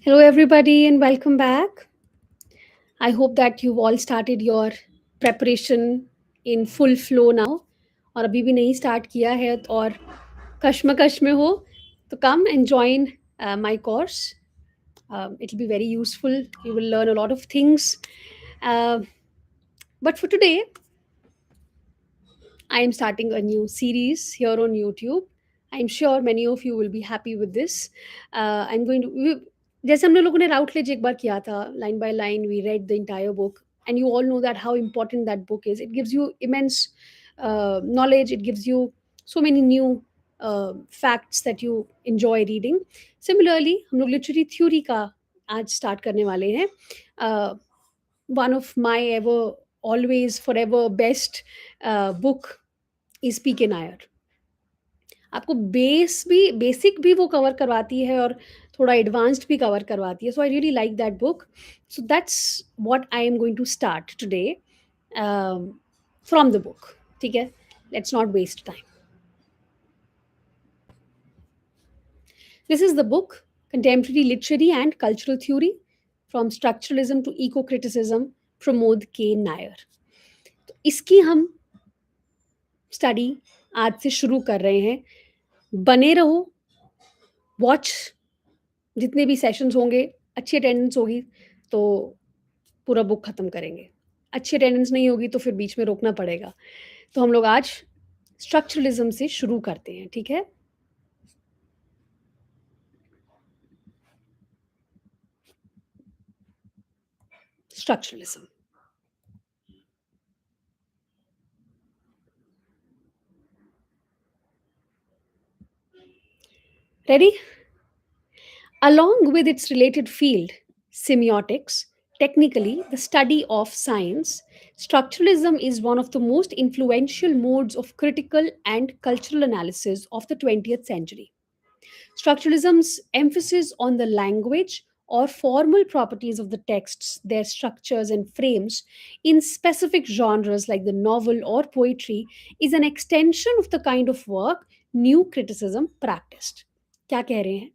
Hello, everybody, and welcome back. I hope that you've all started your preparation in full flow now. और अभी भी नहीं start किया है और कश्मकश में हो तो come and join my course. It'll be very useful. You will learn a lot of things. Uh, but for today, I am starting a new series here on YouTube. I'm sure many of you will be happy with this. I'm going to जैसे हम लोगों ने राउटलेज एक बार किया था line by line we read the entire book and you all know that how important that book is it gives you immense knowledge. It gives you so many new facts that you enjoy reading. Similarly हम लोग literary theory का आज start करने वाले हैं. One of my ever always forever best book is P के नायर. आपको basic भी वो कवर करवाती है और थोड़ा एडवांस्ड भी कवर करवाती है. So I really like that book. So that's what I am going to start today from the book. ठीक है, let's not waste time. This is the book Contemporary Literary and Cultural Theory from Structuralism to Eco-Criticism, Pramod के नायर. तो इसकी हम study आज से शुरू कर रहे हैं. बने रहो, वॉच जितने भी सेशंस होंगे, अच्छी अटेंडेंस होगी तो पूरा बुक खत्म करेंगे. अच्छी अटेंडेंस नहीं होगी तो फिर बीच में रोकना पड़ेगा. तो हम लोग आज स्ट्रक्चरलिज्म से शुरू करते हैं. ठीक है, structuralism. Ready? Along with its related field, semiotics, technically the study of science, structuralism is one of the most influential modes of critical and cultural analysis of the 20th century. Structuralism's emphasis on the language or formal properties of the texts, their structures and frames in specific genres like the novel or poetry is an extension of the kind of work new criticism practiced. क्या कह रहे हैं?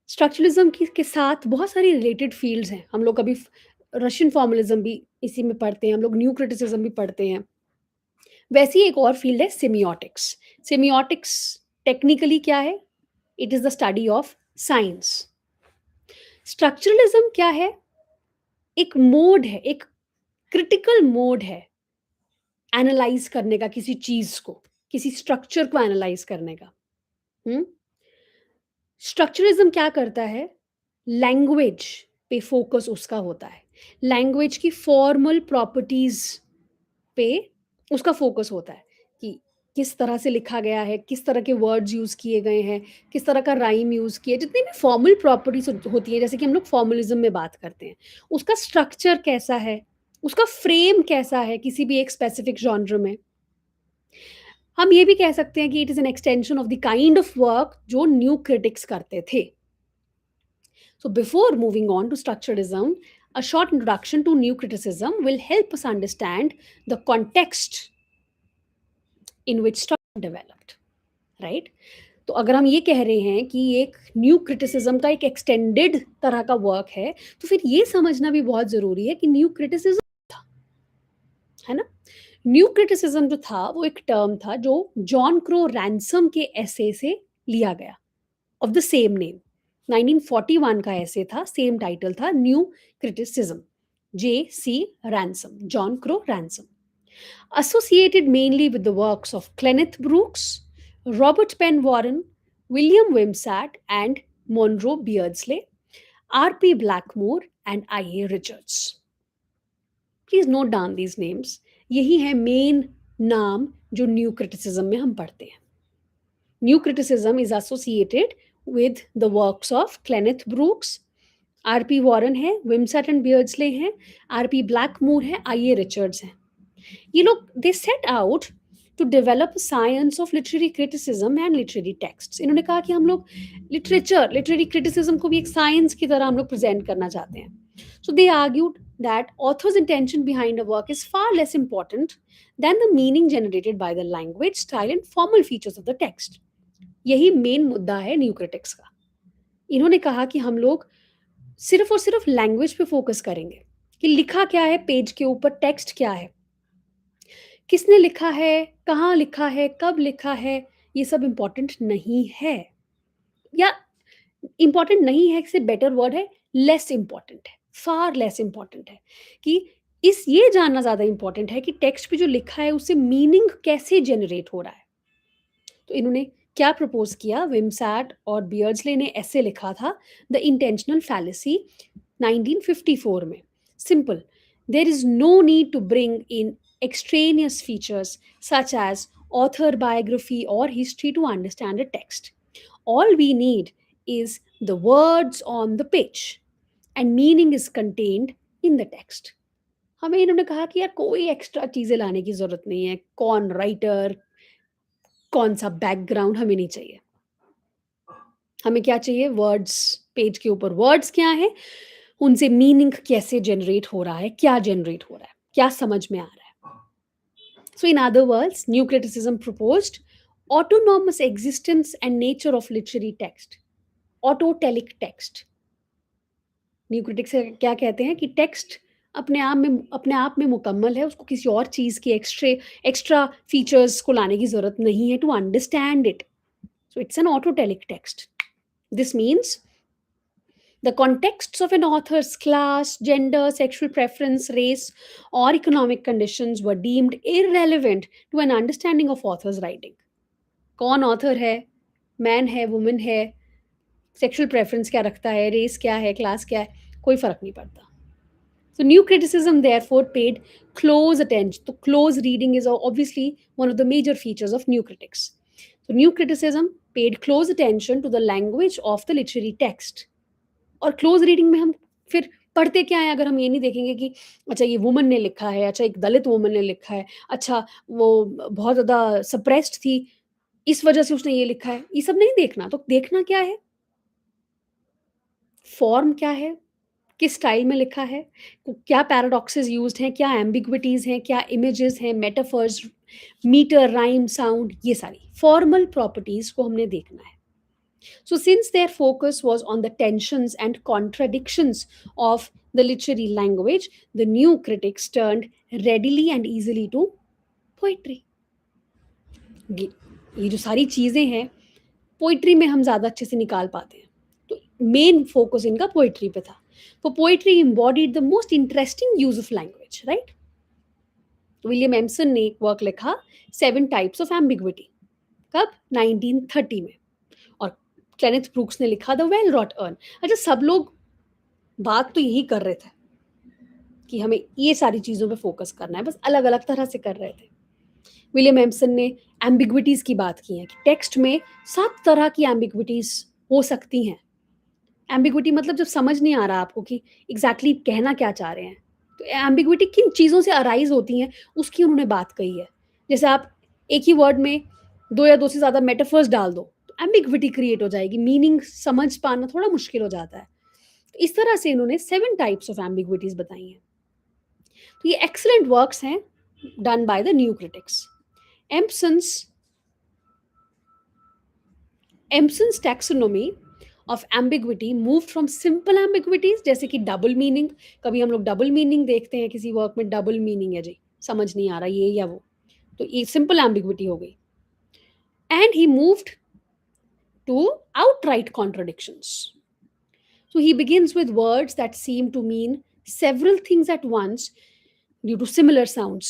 Structuralism के साथ बहुत सारी related fields हैं. हम लोग कभी रशियन फॉर्मलिज्म भी इसी में पढ़ते हैं, हम लोग न्यू क्रिटिसिज्म भी पढ़ते हैं. वैसी एक और फील्ड है सेमियोटिक्स. सेमियोटिक्स टेक्निकली क्या है? It is the study of science. Structuralism क्या है? एक मोड है, एक क्रिटिकल मोड है एनालाइज करने का, किसी चीज को, किसी स्ट्रक्चर को एनालाइज करने का. स्ट्रक्चरलिज्म क्या करता है? लैंग्वेज पे फोकस उसका होता है. लैंग्वेज की फॉर्मल प्रॉपर्टीज पे उसका फोकस होता है कि किस तरह से लिखा गया है, किस तरह के वर्ड्स यूज किए गए हैं, किस तरह का राइम यूज किए, जितनी भी फॉर्मल प्रॉपर्टीज होती है, जैसे कि हम लोग फॉर्मलिज्म में बात करते हैं, उसका स्ट्रक्चर कैसा है, उसका फ्रेम कैसा है किसी भी एक स्पेसिफिक जॉनर में. हम ये भी कह सकते हैं कि it is an extension of the kind of work जो न्यू क्रिटिक्स करते थे. So, before moving on to structuralism, a short introduction to new criticism will help us understand the context in which structure developed. Right? तो अगर हम ये कह रहे हैं कि एक न्यू क्रिटिसिज्म का एक एक्सटेंडेड तरह का वर्क है, तो फिर ये समझना भी बहुत जरूरी है कि न्यू क्रिटिसिज्म था, है ना. न्यू क्रिटिसिज्म जो था वो एक टर्म था जो जॉन क्रो रैंसम के एसे से लिया गया, ऑफ द सेम नेम. 1941 का ऐसे था, सेम टाइटल था, new criticism. J.C. Ransom, John Crow Ransom. Associated mainly with the works of Kenneth Brooks, Robert Penn Warren, William Wimsatt, and Monroe Beardsley, R.P. Blackmore, and I.A. Richards. Please note down these names. यही है main नाम जो new criticism में हम पढ़ते हैं. New criticism is associated with the works of Kenneth Brooks, R.P. Warren है, Wimsatt and Beardsley हैं, R.P. Blackmore है, I.A. Richards हैं. ये लोग they set out to develop a science of literary criticism and literary texts. इन्होंने कहा कि हम लोग literary criticism को भी एक science की तरह हम लोग present करना चाहते हैं. So they argued that author's intention behind a work is far less important than the meaning generated by the language, style and formal features of the text. यही मेन मुद्दा है न्यू क्रिटिक्स का. इन्होंने कहा कि हम लोग सिर्फ़ और सिर्फ़ लैंग्वेज पे फ़ोकस करेंगे कि लिखा क्या है पेज के ऊपर, टेक्स्ट क्या है, किसने लिखा है, कहाँ लिखा है, कब लिखा है, ये सब इम्पोर्टेंट नहीं है या इम्पोर्टेंट नहीं है से बेटर वर्ड है लेस इम्पोर्टेंट है, फार लेस इम्पोर्टेंट है कि इस ये जानना ज़्यादा इम्पोर्टेंट है कि टेक्स्ट पे जो लिखा है उससे मीनिंग कैसे जनरेट हो रहा है। तो इन्होंने क्या प्रपोज़ किया विमसैट और बियर्ड्सले ने ऐसे लिखा था द इंटेंशनल फैलेसी 1954 में। Simple, there is no need to bring in extraneous features such as author biography or history to understand a text. All we need is the words on the page and meaning is contained in the text. हमें इन्होंने कहा कि यार कोई extra चीज़ें लाने की ज़रूरत नहीं है, कौन राइटर, कौन-सा बैकग्राउंड हमें नहीं चाहिए। हमें क्या चाहिए वर्ड्स पेज के ऊपर वर्ड्स क्या हैं, उनसे मीनिंग कैसे जनरेट हो रहा है, क्या जनरेट हो रहा है, क्या समझ में आ रहा है। So in other words, new criticism proposed autonomous existence and nature of literary text, autotelic text. New critics क्या कहते हैं कि टेक्स्ट अपने आप में मुकम्मल है, उसको किसी और चीज़ की एक्स्ट्रा फीचर्स को लाने की ज़रूरत नहीं है to understand it. So it's an autotelic text. This means the contexts of an author's class, gender, sexual preference, race, or economic conditions were deemed irrelevant to an understanding of author's writing. कौन author है, man है, woman है, sexual preference क्या रखता है, race क्या है, class क्या है, कोई फ़र्क नहीं पड़ता। So new criticism therefore paid close attention. So close reading is obviously one of the major features of new critics. So new criticism paid close attention to the language of the literary text. और close reading में हम फिर पढ़ते क्या है अगर हम ये नहीं देखेंगे कि अच्छा ये वुमन ने लिखा है, अच्छा एक दलित वुमन ने लिखा है, अच्छा वो बहुत ज़्यादा सप्रेस्ड थी, इस वजह से उसने ये लिखा है, ये सब नहीं देखना। तो देखना क्या है, फॉर्म क्या है, किस स्टाइल में लिखा है, क्या पैराडॉक्सेस यूज्ड हैं, क्या एम्बिग्विटीज़ हैं, क्या इमेजेस हैं, मेटाफर्स, मीटर, राइम, साउंड, ये सारी फॉर्मल प्रॉपर्टीज़ को हमने देखना है। So, since their focus was on the tensions and contradictions of the literary language, the new critics turned readily and easily to poetry. ये जो सारी चीज़ें हैं, पोइट्री में हम ज़्यादा अच्छे से निकाल पाते हैं। तो मेन फोकस इनका पोइट्री पे था। For poetry embodied the most interesting use of language, right? William Empson ने एक वर्क लिखा, 7 टाइप्स ऑफ एम्बिग्विटी। कब? 1930 में। और क्लेनेथ ब्रूक्स ने लिखा द वेल रॉट अर्न। अच्छा, सब लोग बात तो यही कर रहे थे कि हमें ये सारी चीज़ों पे फोकस करना है, बस अलग-अलग तरह से कर रहे थे। विलियम एम्सन ने एम्बिग्विटीज़ की बात की है कि टेक्स्ट में 7 तरह की एम्बिग्विटीज़ हो सकती हैं। एम्बिग्विटी मतलब जब समझ नहीं आ रहा आपको कि एग्ज़ैक्टली कहना क्या चाह रहे हैं। तो एम्बिग्विटी किन चीज़ों से अराइज़ होती हैं, उसकी उन्होंने बात कही है। जैसे आप एक ही वर्ड में 2 या 2 से ज़्यादा मेटाफर्स डाल दो, तो एम्बिग्विटी क्रिएट हो जाएगी, मीनिंग समझ पाना थोड़ा मुश्किल हो जाता है। तो इस तरह से इन्होंने 7 टाइप्स ऑफ एम्बिग्विटीज़ बताई हैं। तो ये एक्सीलेंट वर्क्स हैं done by the New Critics. Empson's Empson's taxonomy of ambiguity move from simple ambiguities जैसे कि डबल मीनिंग। कभी हम लोग डबल मीनिंग देखते हैं किसी वर्क में, डबल मीनिंग है जी, समझ नहीं आ रहा ये या वो, तो ये सिंपल एम्बिग्विटी हो गई। And he moved to outright contradictions. So he begins with words that seem to mean several things at once due to similar sounds.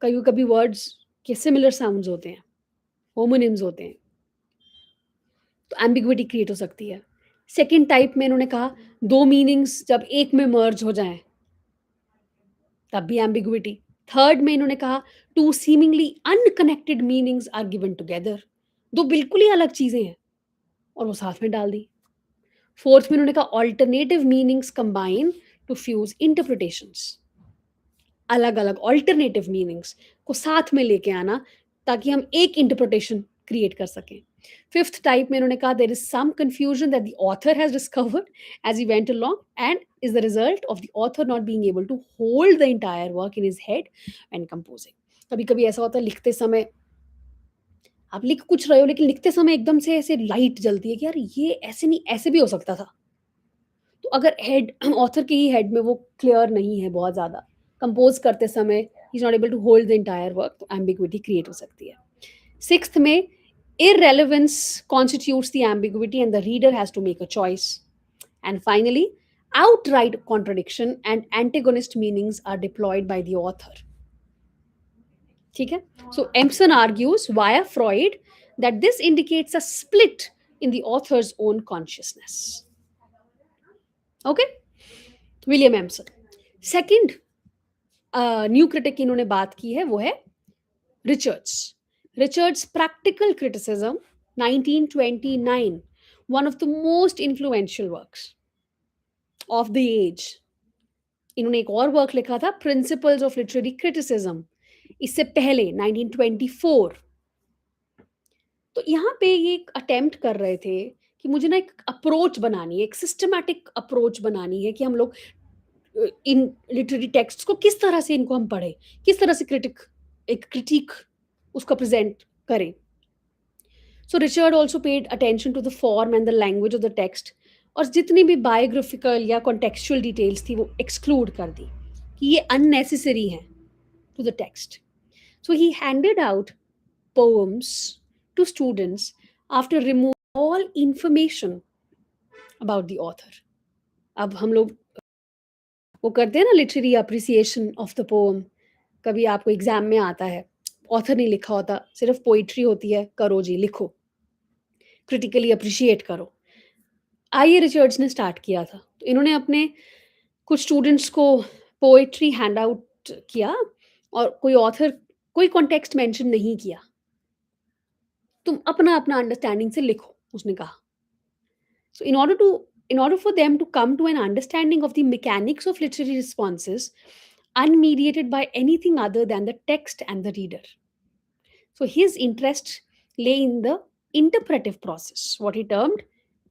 कभी कभी वर्ड्स के सिमिलर साउंड्स होते हैं, होमोनिम्स होते हैं, तो एम्बिग्विटी क्रिएट हो सकती है। सेकेंड टाइप में इन्होंने कहा दो मीनिंग्स जब एक में मर्ज हो जाएं तब भी एम्बिग्विटी। थर्ड में इन्होंने कहा two seemingly unconnected meanings are given together, दो बिल्कुल ही अलग चीजें हैं और वो साथ में डाल दी। फोर्थ में इन्होंने कहा alternative meanings combine to fuse interpretations, अलग अलग ऑल्टरनेटिव मीनिंग्स को साथ में लेके आना ताकि हम एक इंटरप्रिटेशन क्रिएट कर सकें। फिफ्थ टाइप में इन्होंने कहा there is some confusion that the author has discovered as he went along and is the result of the author not being able to hold the entire work in his head when composing. कभी कभी ऐसा होता है लिखते समय आप लिख कुछ रहे हो लेकिन लिखते समय एकदम से ऐसे लाइट जलती है कि यार ये ऐसे नहीं, ऐसे भी हो सकता था। तो अगर हेड ऑथर के ही हेड में वो क्लियर नहीं है बहुत ज़्यादा, कंपोज़ करते समय he is not able to hold the entire work, तो एम्बिग्विटी क्रिएट हो सकती है। सिक्स्थ में irrelevance constitutes the ambiguity and the reader has to make a choice. And finally, outright contradiction and antagonist meanings are deployed by the author. ठीक है? So Empson argues via Freud that this indicates a split in the author's own consciousness. Okay? William Empson. Second new critic इन्होंने बात की है वो है Richards. Richard's practical criticism, 1929, one of the most influential works of the age. इन्होंने एक और work लिखा था, प्रिंसिपल्स ऑफ लिटरेरी क्रिटिसिज्म, इससे पहले 1924. तो यहाँ पे ये एक अटेम्प्ट कर रहे थे कि मुझे ना एक अप्रोच बनानी है, एक सिस्टमैटिक अप्रोच बनानी है कि हम लोग इन लिटरेरी टेक्स्ट को किस तरह से इनको हम पढ़ें, किस तरह से एक क्रिटिक उसका प्रेजेंट करें. So Richard also paid attention to the form and the language of the text, और जितनी भी बायोग्राफिकल या कॉन्टेक्चुअल डिटेल्स थी वो एक्सक्लूड कर दी कि ये अननेसेसरी हैं to the text. So he handed out poems to students after removing all information about the author. अब हम लोग वो करते हैं ना literary appreciation of the poem, कभी आपको एग्जाम में आता है, ऑथर नहीं लिखा होता, सिर्फ पोइट्री होती है, करो जी लिखो, क्रिटिकली अप्रिशिएट करो. आइए रिचर्ड्स ने स्टार्ट किया था, तो इन्होंने अपने कुछ स्टूडेंट्स को पोइट्री हैंड आउट किया और कोई ऑथर, कोई कॉन्टेक्स्ट मेंशन नहीं किया, तुम अपना अपना अंडरस्टैंडिंग से लिखो, उसने कहा. सो in order for them to come to an understanding of the mechanics of literary responses unmediated by anything other than the text and the reader. So his interest lay in the interpretive process, what he termed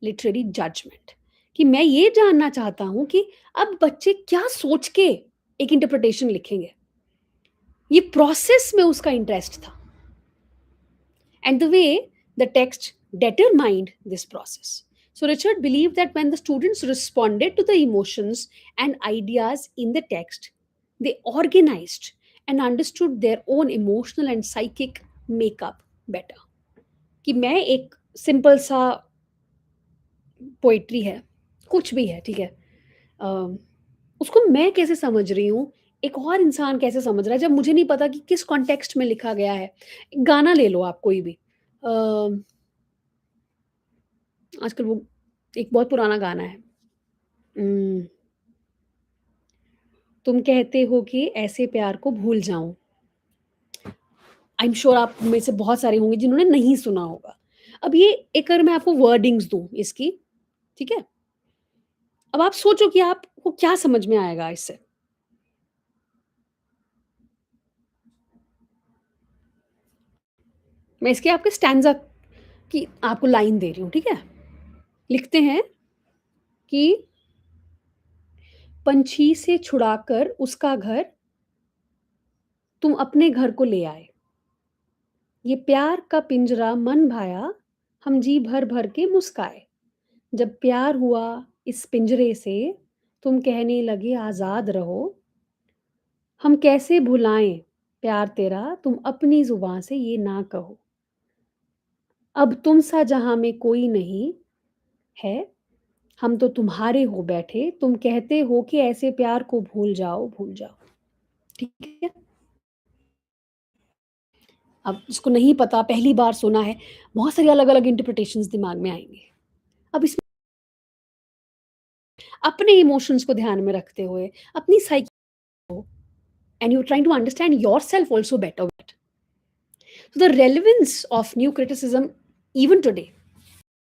literary judgment. कि मैं ये जानना चाहता हूं कि अब बच्चे क्या सोच के एक इंटरप्रिटेशन लिखेंगे, ये प्रोसेस में उसका इंटरेस्ट था, and the way the text determined this process. So Richard believed that when the students responded to the emotions and ideas in the text, they organized and understood their own emotional and psychic makeup better. कि मैं एक simple सा poetry है, कुछ भी है, ठीक है, उसको मैं कैसे समझ रही हूँ, एक और इंसान कैसे समझ रहा है, जब मुझे नहीं पता कि किस कॉन्टेक्स्ट में लिखा गया है. गाना ले लो आप कोई भी, आजकल वो एक बहुत पुराना गाना है, तुम कहते हो कि ऐसे प्यार को भूल जाऊं. आई एम श्योर आप में से बहुत सारे होंगे जिन्होंने नहीं सुना होगा. अब ये एक अगर मैं आपको वर्डिंग्स दूं इसकी, ठीक है, अब आप सोचो कि आपको क्या समझ में आएगा इससे. मैं इसके आपके स्टैंजा की आपको लाइन दे रही हूं, ठीक है. लिखते हैं कि पंछी से छुड़ाकर उसका घर तुम अपने घर को ले आए, ये प्यार का पिंजरा मन भाया, हम जी भर भर के मुस्काए, जब प्यार हुआ इस पिंजरे से तुम कहने लगे आजाद रहो, हम कैसे भुलाएं प्यार तेरा, तुम अपनी जुबान से ये ना कहो, अब तुम सा जहां में कोई नहीं है, हम तो तुम्हारे हो बैठे, तुम कहते हो कि ऐसे प्यार को भूल जाओ भूल जाओ. ठीक है. अब जिसको नहीं पता, पहली बार सुना है, बहुत सारी अलग अलग इंटरप्रिटेशंस दिमाग में आएंगे. अब इसमें अपने इमोशंस को ध्यान में रखते हुए अपनी साइकी को, and you trying to understand yourself also better. So the relevance of new criticism even today,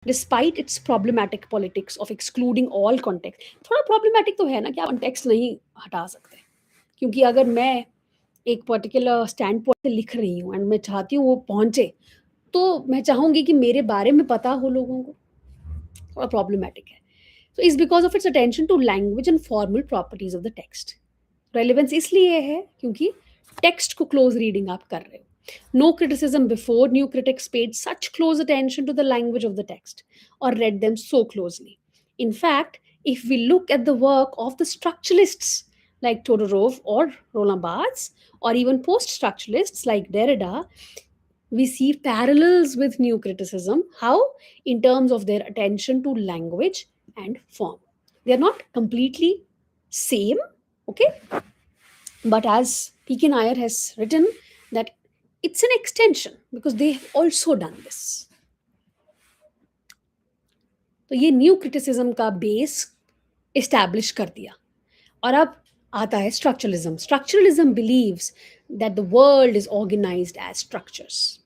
despite its problematic politics of excluding all context, थोड़ा problematic तो है ना कि आप context नहीं हटा सकते, क्योंकि अगर मैं एक पर्टिकुलर स्टैंड पॉइंट से लिख रही हूँ एंड मैं चाहती हूँ वो पहुंचे, तो मैं चाहूंगी कि मेरे बारे में पता हो लोगों को, थोड़ा problematic है. So is because of its attention to language and formal properties of the text. Relevance इसलिए है क्योंकि टेक्स्ट को क्लोज रीडिंग आप कर रहे हो. No criticism before new critics paid such close attention to the language of the text or read them so closely. In fact, if we look at the work of the structuralists like Todorov or Roland Barthes, or even post structuralists like Derrida, we see parallels with new criticism. How? In terms of their attention to language and form. They are not completely same, okay? But as P.K. Nair has written, that it's an extension because they have also done this. तो ये new criticism का base establish कर दिया. और अब आता है structuralism. Structuralism believes that the world is organized as structures.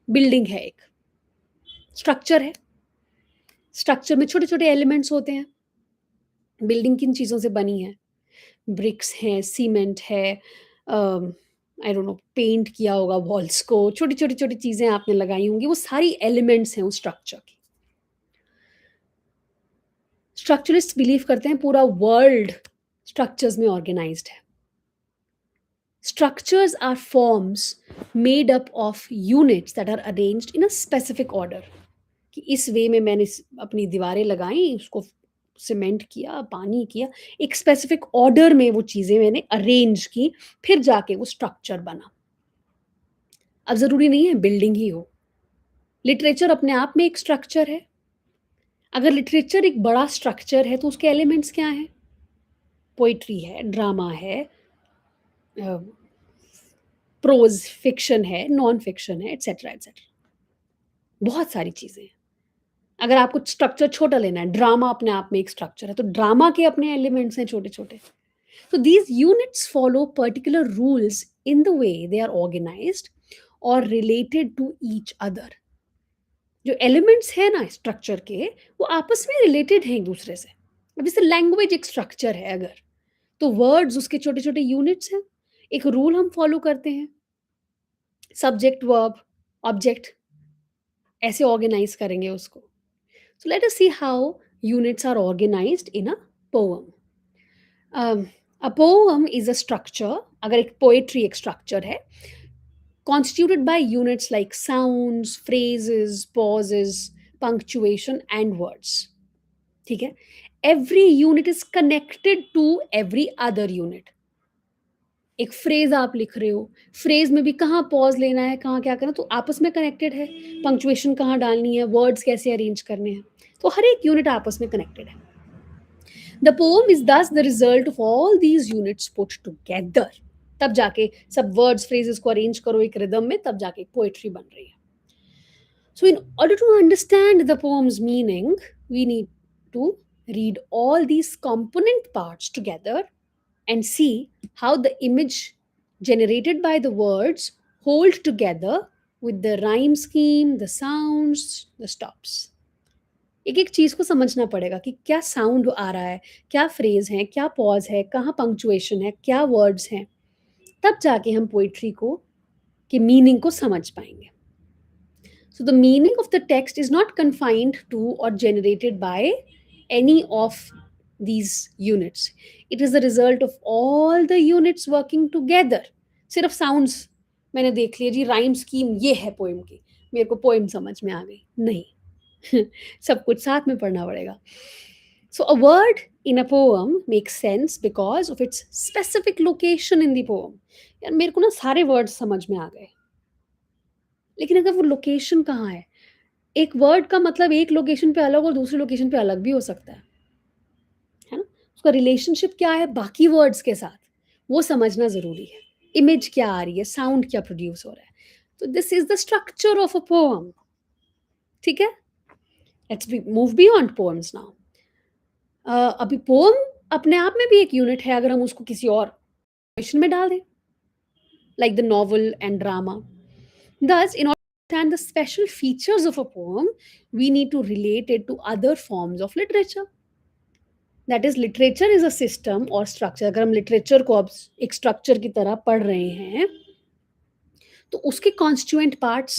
Building है, एक स्ट्रक्चर है, स्ट्रक्चर में छोटे छोटे एलिमेंट्स होते हैं. बिल्डिंग किन चीज़ों से बनी है? ब्रिक्स हैं, सीमेंट है, आई डोंट नो, पेंट किया होगा वॉल्स को, छोटी छोटी छोटी चीज़ें आपने लगाई होंगी, वो सारी एलिमेंट्स हैं उस स्ट्रक्चर की. स्ट्रक्चरिस्ट बिलीव करते हैं पूरा वर्ल्ड स्ट्रक्चर्स में ऑर्गेनाइज्ड है. Structures are forms made up of units that are arranged in a specific order. कि इस वे में मैंने अपनी दीवारें लगाई, उसको सीमेंट किया, पानी किया, एक स्पेसिफिक ऑर्डर में वो चीज़ें मैंने अरेंज की, फिर जाके वो स्ट्रक्चर बना. अब ज़रूरी नहीं है बिल्डिंग ही हो. लिटरेचर अपने आप में एक स्ट्रक्चर है. अगर लिटरेचर एक बड़ा स्ट्रक्चर है तो उसके एलिमेंट्स क्या हैं? पोइट्री है, ड्रामा है, प्रोज फिक्शन है, नॉन फिक्शन है, एटसेट्रा एटसेट्रा. बहुत सारी चीज़ें हैं. अगर आपको स्ट्रक्चर छोटा लेना है, ड्रामा अपने आप में एक स्ट्रक्चर है, तो ड्रामा के अपने एलिमेंट्स हैं छोटे छोटे. तो these units follow particular rules in the way they are organized और रिलेटेड टू ईच अदर. जो एलिमेंट्स है ना स्ट्रक्चर के, वो आपस में रिलेटेड हैं एक दूसरे से. अब जैसे लैंग्वेज एक स्ट्रक्चर है अगर, तो वर्ड्स उसके छोटे छोटे यूनिट्स हैं. एक रूल हम फॉलो करते हैं, सब्जेक्ट वर्ब ऑब्जेक्ट, ऐसे ऑर्गेनाइज करेंगे उसको. So let us see how units are organized in a poem. A poem is a structure, अगर एक poetry एक structure है, constituted by units like sounds, phrases, pauses, punctuation and words. ठीक है? Every unit is connected to every other unit. एक phrase आप लिख रहे हो, फ्रेज में भी कहाँ पॉज लेना है, कहाँ क्या करना, तो आपस में कनेक्टेड है. पंक्चुएशन कहाँ डालनी है, वर्ड्स कैसे अरेंज करने हैं, तो हर एक यूनिट आपस में कनेक्टेड है. द पोम इज दस the result of all these units put together. तब जाके सब वर्ड्स फ्रेजेस को अरेंज करो एक रिदम में, तब जाके पोएट्री बन रही है. So in order to understand the poem's meaning, we need to read all these component parts together and see how the image generated by the words hold together with the rhyme scheme, the sounds, the stops. एक एक चीज को समझना पड़ेगा कि क्या sound आ रहा है, क्या फ्रेज है, क्या पॉज है, कहाँ पंक्चुएशन है, क्या वर्ड्स हैं, तब जाके हम पोइट्री को के मीनिंग को समझ पाएंगे. So the meaning of the text is not confined to or generated by any of these units. It is the result of all the units working together. सिर्फ साउंड्स मैंने देख लिया जी, राइम स्कीम ये है poem की, मेरे को poem समझ में आ गई, नहीं. सब कुछ साथ में पढ़ना पड़ेगा. So a word in a poem makes sense because of its specific location in the poem. यार मेरे को ना सारे वर्ड्स समझ में आ गए, लेकिन अगर वो लोकेशन कहाँ है, एक वर्ड का मतलब एक लोकेशन पे अलग और दूसरी लोकेशन पे अलग भी हो सकता है ना. उसका रिलेशनशिप क्या है बाकी वर्ड्स के साथ, वो समझना ज़रूरी है. इमेज क्या आ रही है, साउंड क्या प्रोड्यूस हो रहा है. तो this is the structure of a poem. ठीक है, let's be move beyond poems now. अभी पोएम अपने आप में भी एक यूनिट है, अगर हम उसको किसी और क्वेश्चन में डाल दें, like the novel and drama. Thus, in order to understand the special features of a poem, we need to relate it to other forms of literature. That is, literature is a system or structure. अगर हम literature को अब एक structure की तरह पढ़ रहे हैं, तो उसके constituent parts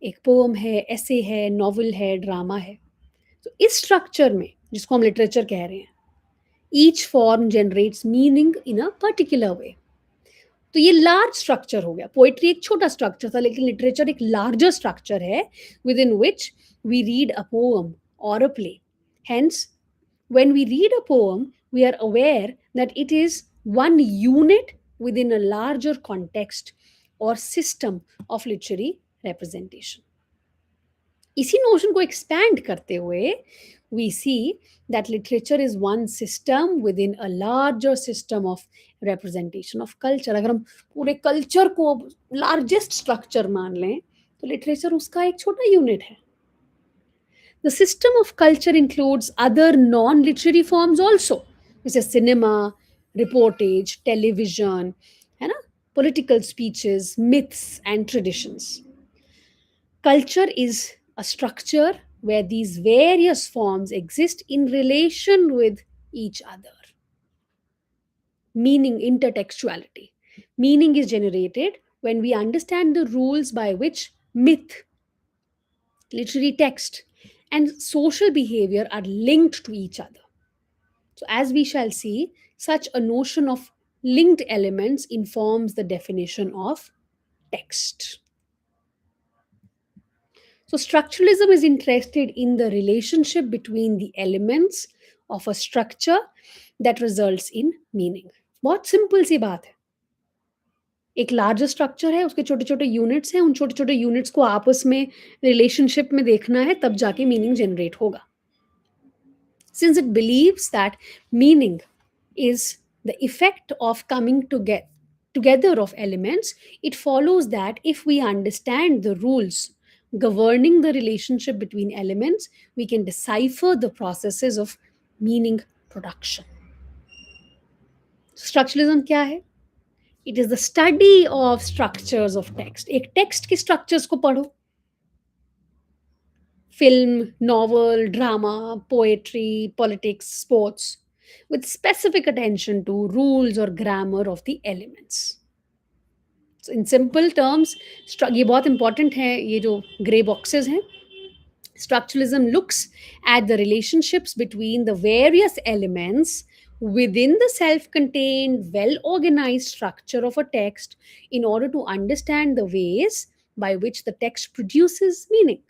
एक poem है, essay है, novel है, drama है. तो इस structure में, जिसको हम literature कह रहे हैं, each form generates meaning in a particular way. तो ये लार्ज स्ट्रक्चर हो गया. पोइट्री एक छोटा स्ट्रक्चर था, लेकिन लिटरेचर एक लार्जर स्ट्रक्चर है within which we read a poem और a play. Hence When we read a poem, we are aware that it is one unit within a larger context or system of literary representation. इसी notion को expand करते हुए we see that literature is one system within a larger system of representation of culture. अगर हम पूरे culture को largest structure मान लें तो लिटरेचर उसका एक छोटा यूनिट है. The system of culture includes other non literary forms also, which is cinema, reportage, television, है ना? Political speeches, myths, and traditions. Culture is a structure where these various forms exist in relation with each other. Meaning, intertextuality. Meaning is generated when we understand the rules by which myth, literary text, and social behavior are linked to each other. So, as we shall see, such a notion of linked elements informs the definition of text. So, structuralism is interested in the relationship between the elements of a structure that results in meaning. बहुत simple सी बात है. एक larger structure है, उसके छोटे छोटे units हैं, उन छोटे छोटे यूनिट्स को आपस में रिलेशनशिप में देखना है, तब जाके मीनिंग जनरेट होगा. Since it believes that meaning is the effect of coming together of elements, it follows that if we understand the rules governing the relationship between elements, we can decipher the processes of meaning production. Structuralism क्या है? It is the study of structures of text. एक text के structures को पढ़ो. Film, novel, drama, poetry, politics, sports, with specific attention to rules or grammar of the elements. So in simple terms, ये बहुत important है, ये जो grey boxes हैं. Structuralism looks at the relationships between the various elements within the self-contained, well-organized structure of a text in order to understand the ways by which the text produces meaning.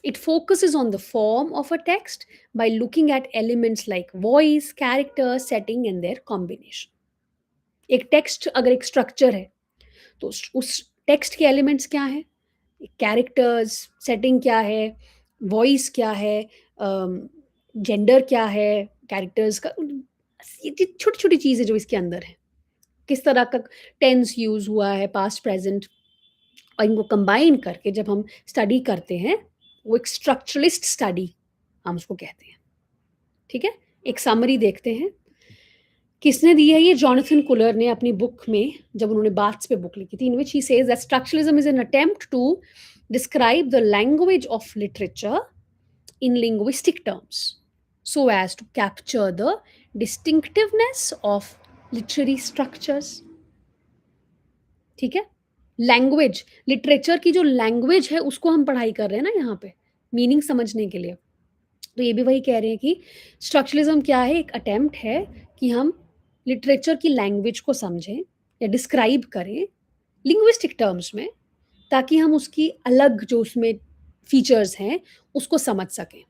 It focuses on the form of a text by looking at elements like voice, character, setting, and their combination. एक text अगर एक structure है तो उस text के elements क्या हैं? Characters, setting क्या है, वॉइस क्या है, जेंडर क्या है, कैरेक्टर्स का, ये छोटी छोटी चीज़ें जो इसके अंदर है. किस तरह का टेंस यूज़ हुआ है, पास्ट प्रेजेंट, और इनको कंबाइन करके जब हम स्टडी करते हैं, वो एक स्ट्रक्चरलिस्ट स्टडी हम उसको कहते हैं. ठीक है, एक समरी देखते हैं. किसने दी है? ये जॉनथन कुलर ने अपनी बुक में, जब उन्होंने बाथ्स पे बुक लिखी थी, in which he says that structuralism is an attempt to describe the language of literature in linguistic terms so as to capture the distinctiveness of literary structures. ठीक है, लैंग्वेज, लिटरेचर की जो language है उसको हम पढ़ाई कर रहे हैं ना यहाँ पे, मीनिंग समझने के लिए. तो ये भी वही कह रहे हैं कि स्ट्रक्चरलिज्म क्या है? एक अटेम्प्ट है कि हम लिटरेचर की लैंग्वेज को समझें या डिस्क्राइब करें लिंग्विस्टिक टर्म्स में, ताकि हम उसकी अलग जो उसमें फीचर्स हैं उसको समझ सकें,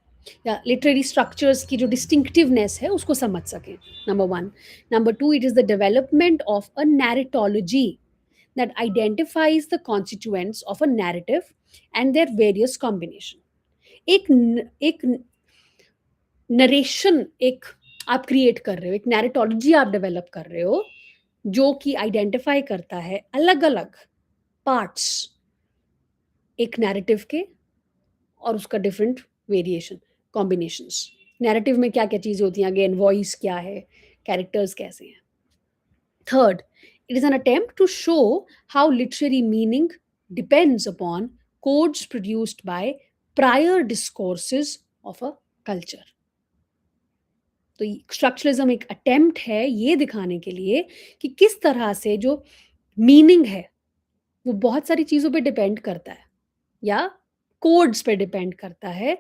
या लिटरेरी स्ट्रक्चर्स की जो डिस्टिंक्टिवनेस है उसको समझ सकें. Number 1. Number 2, it is the development of a narratology that identifies the constituents of a narrative and their various combination. एक नरेशन एक आप क्रिएट कर रहे हो, एक नैरेटोलॉजी आप डेवलप कर रहे हो, जो कि आइडेंटिफाई करता है अलग अलग पार्ट्स एक नैरेटिव के और उसका डिफरेंट वेरिएशन, कॉम्बिनेशंस. नैरेटिव में क्या क्या चीज़ें होती हैं? अगेन, वॉइस क्या है, कैरेक्टर्स कैसे हैं. Third, it is an attempt to show how literary meaning depends upon codes produced by prior discourses of a culture. तो स्ट्रक्चरलिज्म एक अटेम्प्ट है ये दिखाने के लिए कि किस तरह से जो मीनिंग है वो बहुत सारी चीज़ों पे डिपेंड करता है या कोड्स पे डिपेंड करता है,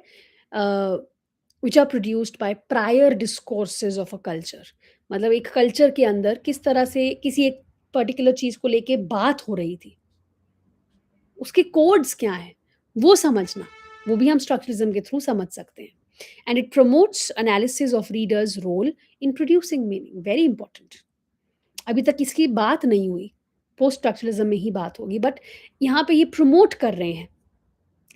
which are produced by prior discourses of a culture. मतलब एक कल्चर के अंदर किस तरह से किसी एक पर्टिकुलर चीज़ को लेके बात हो रही थी, उसके कोड्स क्या हैं वो समझना, वो भी हम स्ट्रक्चरलिज्म के थ्रू समझ सकते हैं. and it promotes analysis of readers' role in producing meaning. Very important. अभी तक इसकी बात नहीं हुई, पोस्ट स्ट्रक्चरलिज्म में ही बात होगी, बट यहाँ पे ये प्रमोट कर रहे हैं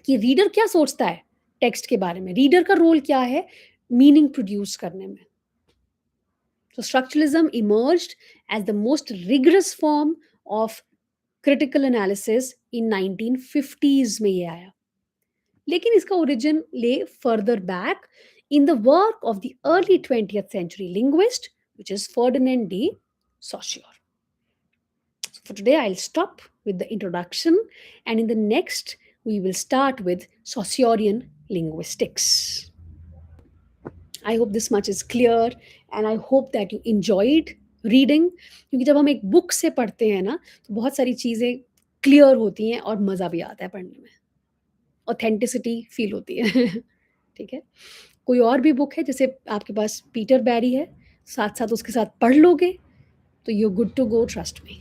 कि रीडर क्या सोचता है टेक्स्ट के बारे में, रीडर का रोल क्या है मीनिंग प्रोड्यूस करने में. So structuralism emerged as the most rigorous form of critical analysis in 1950s में ये आया. लेकिन इसका ओरिजिन ले further back in the work of the early 20th century linguist, which is Ferdinand de Saussure. So for today, I'll stop with the introduction, and in the next, we will start with Saussurean linguistics. I hope this much is clear, and I hope that you enjoyed reading. क्योंकि जब हम एक book से पढ़ते हैं ना, तो बहुत सारी चीज़ें क्लियर होती हैं और मज़ा भी आता है पढ़ने में. ऑथेंटिसिटी फील होती है. ठीक है. कोई और भी बुक है जैसे आपके पास पीटर बैरी है, साथ साथ उसके साथ पढ़ लोगे तो you good to go, trust me.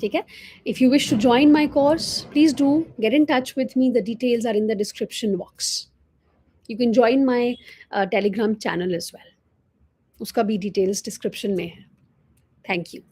ठीक है. If you wish to join my course, please do get in touch with me. The details are in the description box. You can join my telegram channel as well. उसका भी details description में है. Thank you.